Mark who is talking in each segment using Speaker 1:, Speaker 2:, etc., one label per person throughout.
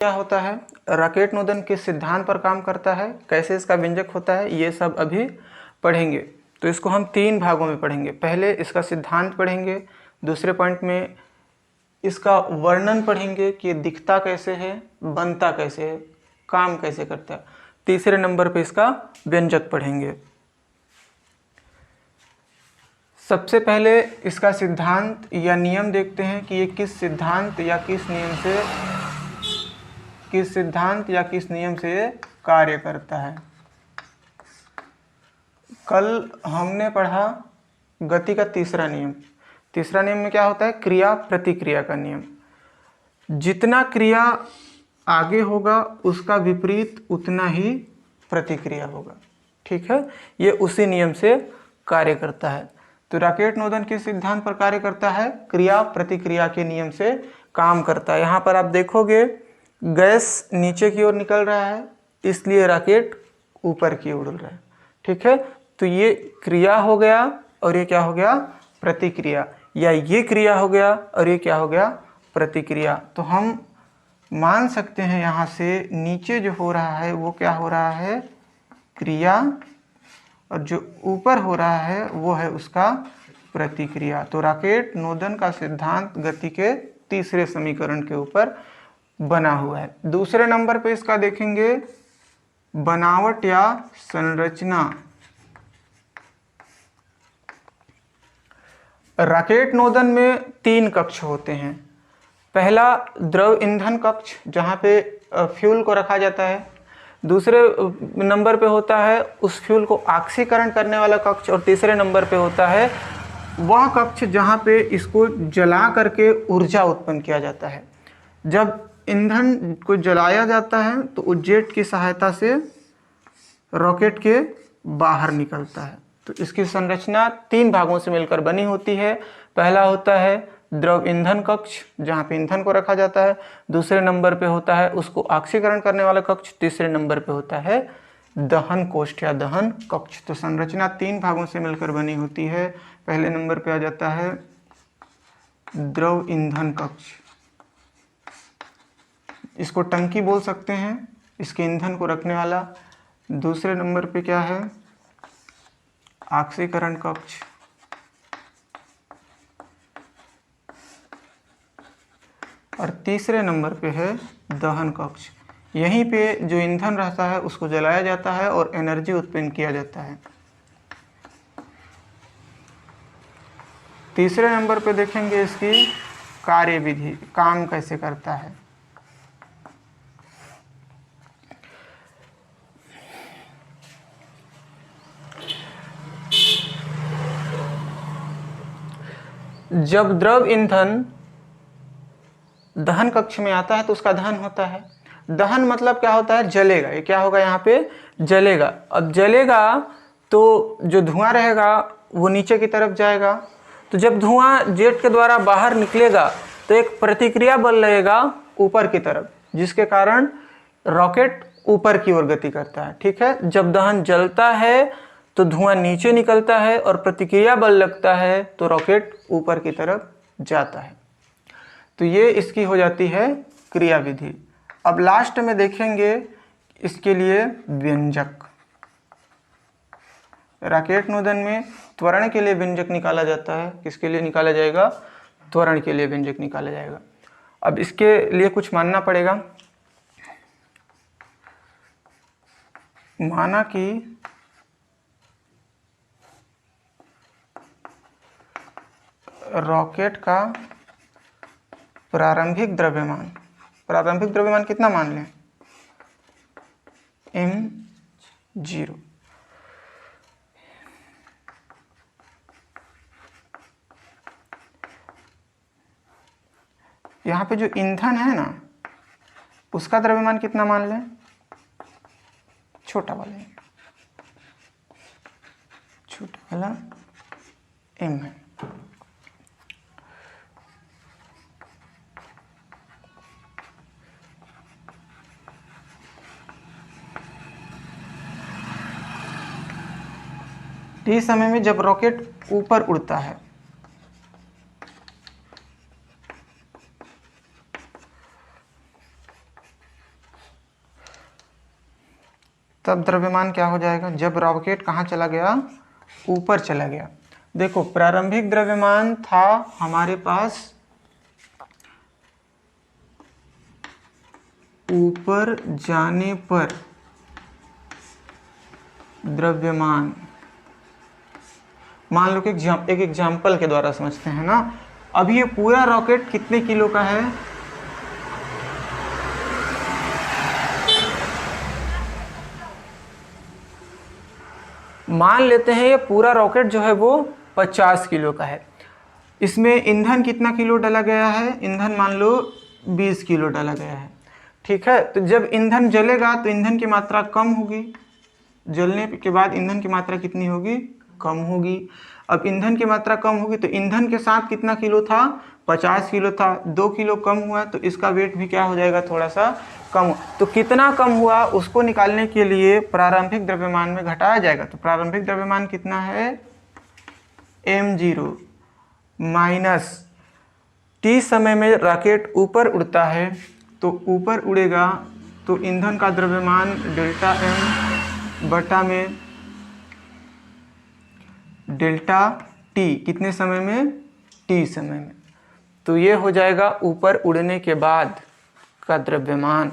Speaker 1: क्या होता है, रॉकेट नोदन किस सिद्धांत पर काम करता है, कैसे इसका व्यंजक होता है, ये सब अभी पढ़ेंगे। तो इसको हम 3 भागों में पढ़ेंगे। पहले इसका सिद्धांत पढ़ेंगे, दूसरे पॉइंट में इसका वर्णन पढ़ेंगे कि दिखता कैसे है, बनता कैसे है, काम कैसे करता है, तीसरे नंबर पे इसका व्यंजक पढ़ेंगे। सबसे पहले इसका सिद्धांत या नियम देखते हैं कि ये किस सिद्धांत या किस नियम से ये कार्य करता है। कल हमने पढ़ा गति का तीसरा नियम। तीसरा नियम में क्या होता है, क्रिया प्रतिक्रिया का नियम। जितना क्रिया आगे होगा उसका विपरीत उतना ही प्रतिक्रिया होगा। ठीक है, ये उसी नियम से कार्य करता है। तो रॉकेट नोदन किस सिद्धांत पर कार्य करता है, क्रिया प्रतिक्रिया के नियम से काम करता है। यहाँ पर आप देखोगे गैस नीचे की ओर निकल रहा है, इसलिए रॉकेट ऊपर की ओर उड़ रहा है। ठीक है, तो ये क्रिया हो गया और ये क्या हो गया, प्रतिक्रिया, या ये क्रिया हो गया और ये क्या हो गया, प्रतिक्रिया। तो हम मान सकते हैं यहाँ से नीचे जो हो रहा है वो क्या हो रहा है, क्रिया, और जो ऊपर हो रहा है वो है उसका प्रतिक्रिया। तो रॉकेट नोदन का सिद्धांत गति के तीसरे समीकरण के ऊपर बना हुआ है। दूसरे नंबर पे इसका देखेंगे बनावट या संरचना। रॉकेट नोदन में 3 कक्ष होते हैं। पहला द्रव ईंधन कक्ष जहाँ पे फ्यूल को रखा जाता है। दूसरे नंबर पे होता है उस फ्यूल को ऑक्सीकरण करने वाला कक्ष, और तीसरे नंबर पे होता है वह कक्ष जहाँ पे इसको जला करके ऊर्जा उत्पन्न किया जाता है। जब ईंधन को जलाया जाता है तो वो जेट की सहायता से रॉकेट के बाहर निकलता है। तो इसकी संरचना 3 भागों से मिलकर बनी होती है। पहला होता है द्रव ईंधन कक्ष जहाँ पे ईंधन को रखा जाता है। दूसरे नंबर पे होता है उसको ऑक्सीकरण करने वाला कक्ष। तीसरे नंबर पे होता है दहन कोष्ठ या दहन कक्ष। तो संरचना 3 भागों से मिलकर बनी होती है। पहले नंबर पे आ जाता है द्रव ईंधन कक्ष, इसको टंकी बोल सकते हैं, इसके ईंधन को रखने वाला। दूसरे नंबर पे क्या है, ऑक्सीकरण कक्ष, और तीसरे नंबर पे है दहन कक्ष। यहीं पे जो ईंधन रहता है उसको जलाया जाता है और एनर्जी उत्पन्न किया जाता है। तीसरे नंबर पे देखेंगे इसकी कार्यविधि, काम कैसे करता है। जब द्रव ईंधन दहन कक्ष में आता है तो उसका दहन होता है। दहन मतलब क्या होता है, जलेगा। ये क्या होगा, यहाँ पे जलेगा। अब जलेगा तो जो धुआं रहेगा वो नीचे की तरफ जाएगा। तो जब धुआं जेट के द्वारा बाहर निकलेगा तो एक प्रतिक्रिया बल लगेगा ऊपर की तरफ, जिसके कारण रॉकेट ऊपर की ओर गति करता है। ठीक है, जब दहन जलता है तो धुआं नीचे निकलता है और प्रतिक्रिया बल लगता है तो रॉकेट ऊपर की तरफ जाता है। तो ये इसकी हो जाती है क्रिया विधि। अब लास्ट में देखेंगे इसके लिए व्यंजक। रॉकेट नोदन में त्वरण के लिए व्यंजक निकाला जाता है। किसके लिए निकाला जाएगा, त्वरण के लिए व्यंजक निकाला जाएगा। अब इसके लिए कुछ मानना पड़ेगा। माना कि रॉकेट का प्रारंभिक द्रव्यमान कितना मान लें, m0। यहाँ पे जो ईंधन है ना उसका द्रव्यमान कितना मान लें, छोटा वाला m है। इस समय में जब रॉकेट ऊपर उड़ता है तब द्रव्यमान क्या हो जाएगा, जब रॉकेट कहाँ चला गया, ऊपर चला गया। देखो प्रारंभिक द्रव्यमान था हमारे पास ऊपर जाने पर द्रव्यमान, मान लो कि एक एग्जाम्पल के द्वारा समझते हैं ना। अब ये पूरा रॉकेट कितने किलो का है, मान लेते हैं ये पूरा रॉकेट जो है वो 50 किलो का है। इसमें ईंधन कितना किलो डाला गया है, ईंधन मान लो 20 किलो डाला गया है। ठीक है, तो जब ईंधन जलेगा तो ईंधन की मात्रा कम होगी, जलने के बाद ईंधन की मात्रा कितनी होगी, कम होगी। अब ईंधन की मात्रा कम होगी तो ईंधन के साथ कितना किलो था, 50 किलो था, 2 किलो कम हुआ तो इसका वेट भी क्या हो जाएगा, थोड़ा सा कम। तो कितना कम हुआ उसको निकालने के लिए प्रारंभिक द्रव्यमान में घटाया जाएगा। तो प्रारंभिक द्रव्यमान कितना है, m0 माइनस t समय में रॉकेट ऊपर उड़ता है, तो ऊपर उड़ेगा तो ईंधन का द्रव्यमान डेल्टा m बटा में डेल्टा t, कितने समय में, t समय में। तो ये हो जाएगा ऊपर उड़ने के बाद का द्रव्यमान।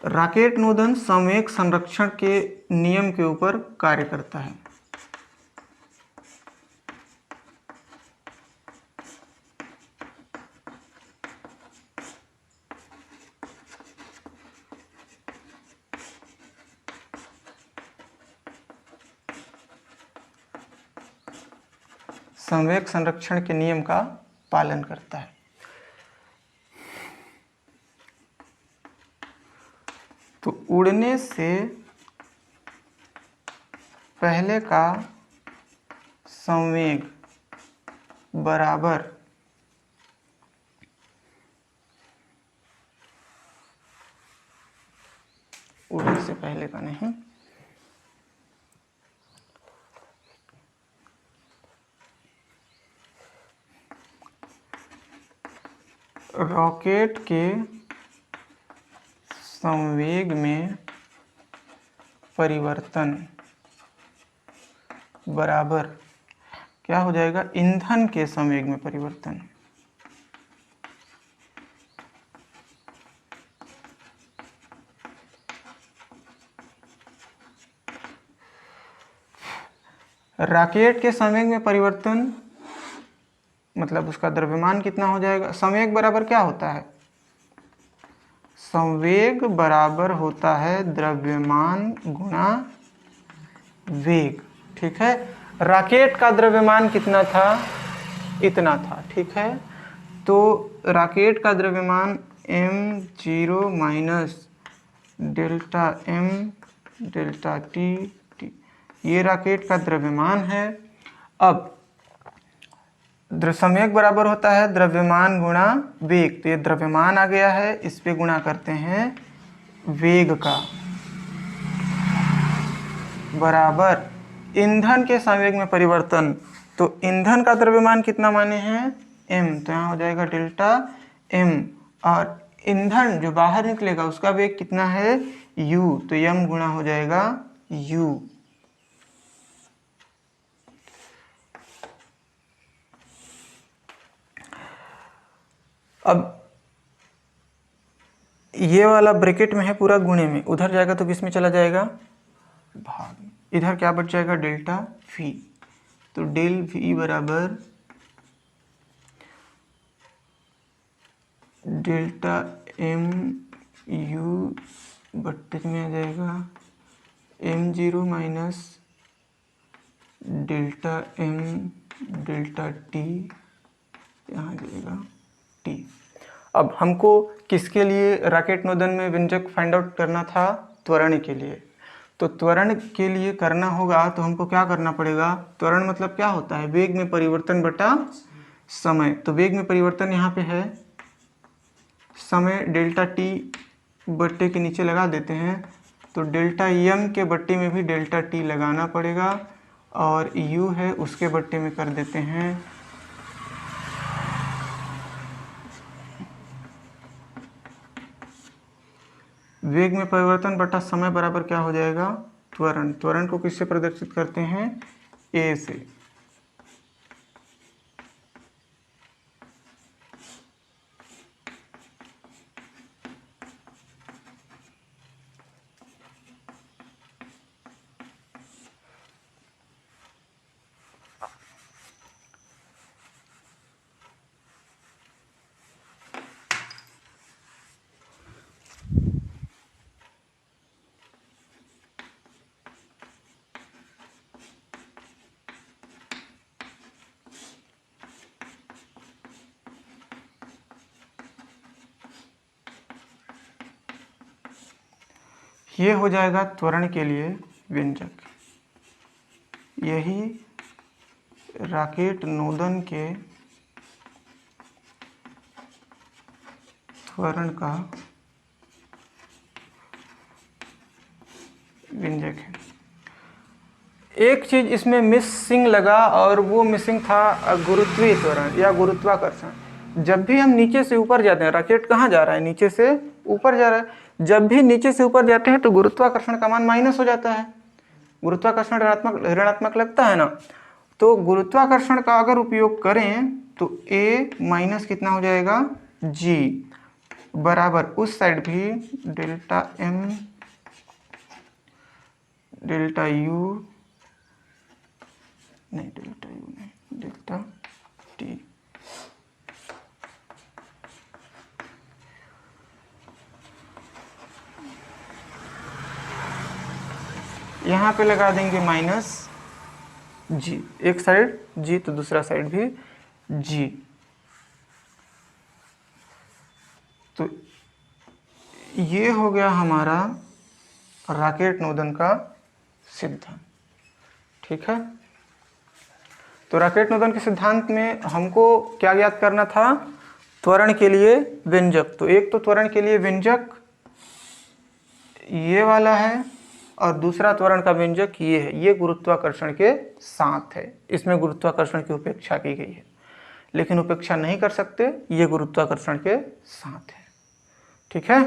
Speaker 1: रॉकेट नोदन संवेग संरक्षण के नियम के ऊपर कार्य करता है। संवेग संरक्षण के नियम का पालन करता है। तो उड़ने से पहले का संवेग बराबर उड़ने से पहले का नहीं, रॉकेट के संवेग में परिवर्तन बराबर क्या हो जाएगा, ईंधन के संवेग में परिवर्तन। रॉकेट के संवेग में परिवर्तन मतलब उसका द्रव्यमान कितना हो जाएगा, संवेग बराबर क्या होता है, संवेग बराबर होता है द्रव्यमान गुणा वेग। ठीक है, रॉकेट का द्रव्यमान कितना था, इतना था। ठीक है, तो रॉकेट का द्रव्यमान m0 minus delta m delta t, ये रॉकेट का द्रव्यमान है। अब संवेग बराबर होता है द्रव्यमान गुणा वेग, तो ये द्रव्यमान आ गया है, इस पे गुणा करते हैं वेग का, बराबर ईंधन के संवेग में परिवर्तन। तो ईंधन का द्रव्यमान कितना माने हैं, m, तो यहाँ हो जाएगा डेल्टा m, और ईंधन जो बाहर निकलेगा उसका वेग कितना है, u, तो m गुणा हो जाएगा u। अब ये वाला ब्रैकेट में है पूरा गुणे में, उधर जाएगा तो किस में चला जाएगा, भाग में। इधर क्या बच जाएगा, डेल्टा v, तो डेल v बराबर डेल्टा m u बट्टे में आ जाएगा m0 minus delta m delta t, यहाँ जाएगा t। अब हमको किसके लिए रॉकेट नोदन में व्यंजक फाइंड आउट करना था, त्वरण के लिए। तो त्वरण के लिए करना होगा तो हमको क्या करना पड़ेगा, त्वरण मतलब क्या होता है, वेग में परिवर्तन बटा समय। तो वेग में परिवर्तन यहाँ पे है, समय डेल्टा टी बट्टे के नीचे लगा देते हैं, तो डेल्टा m के बट्टे में भी डेल्टा t लगाना पड़ेगा, और u है उसके बट्टे में कर देते हैं वेग में परिवर्तन बटा समय बराबर क्या हो जाएगा, त्वरण। त्वरण को किससे प्रदर्शित करते हैं, ए से। ये हो जाएगा त्वरण के लिए व्यंजक। यही रॉकेट नोदन के त्वरण का व्यंजक है। एक चीज इसमें मिसिंग लगा और वो मिसिंग था गुरुत्वीय त्वरण या गुरुत्वाकर्षण। जब भी हम नीचे से ऊपर जाते हैं, रॉकेट कहाँ जा रहा है, नीचे से ऊपर जा रहा है। जब भी नीचे से ऊपर जाते हैं तो गुरुत्वाकर्षण का मान माइनस हो जाता है, गुरुत्वाकर्षण ऋणात्मक लगता है ना। तो गुरुत्वाकर्षण का अगर उपयोग करें तो ए माइनस कितना हो जाएगा, जी, बराबर उस साइड भी डेल्टा एम डेल्टा यू नहीं, डेल्टा यू नहीं, डेल्टा टी। यहाँ पे लगा देंगे माइनस जी, एक साइड जी तो दूसरा साइड भी जी। तो ये हो गया हमारा रॉकेट नोदन का सिद्धांत। ठीक है, तो रॉकेट नोदन के सिद्धांत में हमको क्या ज्ञात करना था, त्वरण के लिए व्यंजक। तो एक तो त्वरण के लिए व्यंजक ये वाला है और दूसरा त्वरण का व्यंजक ये है। ये गुरुत्वाकर्षण के साथ है, इसमें गुरुत्वाकर्षण की उपेक्षा की गई है, लेकिन उपेक्षा नहीं कर सकते, ये गुरुत्वाकर्षण के साथ है। ठीक है।